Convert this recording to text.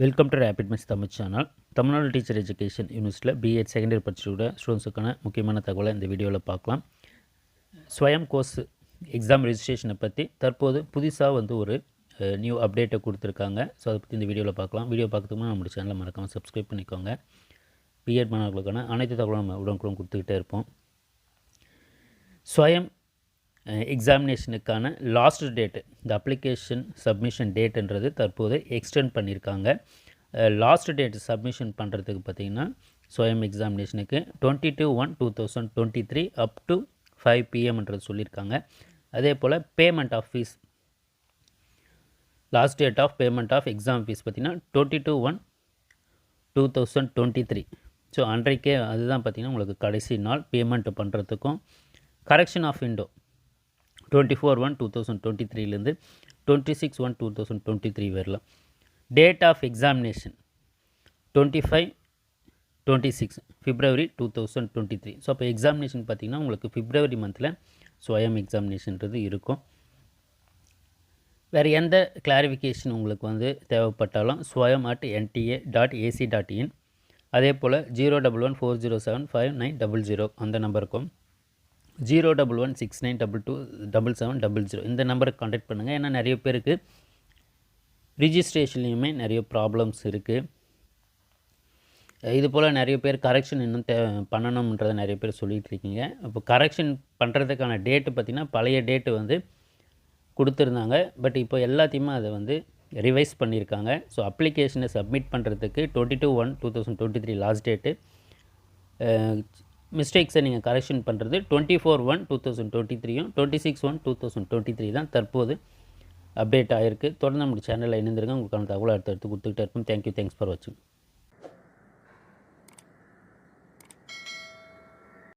Welcome to rapid miss Tamil channel. Tamil Nadu teacher education யூனிவர்சிட்டியில் B.Ed second year படிச்சுக்கூட ஸ்டூடெண்ட்ஸுக்கான முக்கியமான தகவலை இந்த வீடியோவில் பார்க்கலாம். ஸ்வயம் கோர்ஸ் எக்ஸாம் ரெஜிஸ்ட்ரேஷனை பற்றி தற்போது புதுசாக ஒரு நியூ அப்டேட்டை கொடுத்துருக்காங்க. ஸோ அதை பற்றி இந்த வீடியோவில் பார்க்கலாம். வீடியோ பார்க்கறதுக்கு நம்மளுடைய சேனலை மறக்காமல் சப்ஸ்கிரைப் பண்ணிக்கோங்க. B.Ed மாணவர்களுக்கான அனைத்து தகவலும் நம்ம உடனுக்குடன் கொடுத்துக்கிட்டே இருப்போம். ஸ்வயம் எக்ஸாமினேஷனுக்கான லாஸ்ட் டேட்டு, இந்த அப்ளிகேஷன் சப்மிஷன் டேட்டுன்றது தற்போது எக்ஸ்டெண்ட் பண்ணியிருக்காங்க. லாஸ்ட் டேட் சப்மிஷன் பண்ணுறதுக்கு பார்த்திங்கன்னா ஸ்வயம் எக்ஸாமினேஷனுக்கு 22/1/2023 அப் டு 5 PM சொல்லியிருக்காங்க. அதே போல் payment of fees, last date of payment of exam fees பார்த்திங்கன்னா 22/1/2023. ஸோ அன்றைக்கே அதுதான் பார்த்திங்கன்னா உங்களுக்கு கடைசி நாள் பேமெண்ட் பண்ணுறதுக்கும். கரெக்ஷன் ஆஃப் விண்டோ 24/1/2023 26/1/2023 வரலாம். Date of examination 25-26 February 2023. So அப்போ எக்ஸாமினேஷன் பார்த்திங்கன்னா உங்களுக்கு February மந்தில் ஸ்வயம் எக்ஸாமினேஷன்றது இருக்கும். வேறு எந்த கிளாரிஃபிகேஷன் உங்களுக்கு தேவைப்பட்டாலும் swayam@nta.ac.in, அதே போல் 01140759000 அந்த நம்பருக்கும் 01169227700 இந்த நம்பருக்கு கான்டாக்ட் பண்ணுங்கள். ஏன்னா நிறைய பேருக்கு ரிஜிஸ்ட்ரேஷன்லேயுமே நிறைய ப்ராப்ளம்ஸ் இருக்குது. இது போல் நிறைய பேர் கரெக்ஷன் இன்னும் பண்ணணுன்றதை நிறைய பேர் சொல்லிகிட்டு இருக்கீங்க. இப்போ கரெக்ஷன் பண்ணுறதுக்கான டேட்டு பார்த்திங்கன்னா பழைய டேட்டு கொடுத்துருந்தாங்க. பட் இப்போ எல்லாத்தையுமே அதை ரிவைஸ் பண்ணியிருக்காங்க. ஸோ அப்ளிகேஷனை சப்மிட் பண்ணுறதுக்கு 22/1/2023 லாஸ்ட் டேட்டு. மிஸ்டேக்ஸை நீங்கள் கரெக்ஷன் பண்ணுறது 24/1/2023 26/1/2023 தான் தற்போது அப்டேட் ஆகிருக்கு. தொடர்ந்து நம்ம சேனலில் இணைந்திருங்க. உங்களுக்கான தகவலை அடுத்தடுத்து கொடுத்துக்கிட்டே இருப்போம். தேங்க்யூ, தேங்க்ஸ் ஃபார் வாட்சிங்.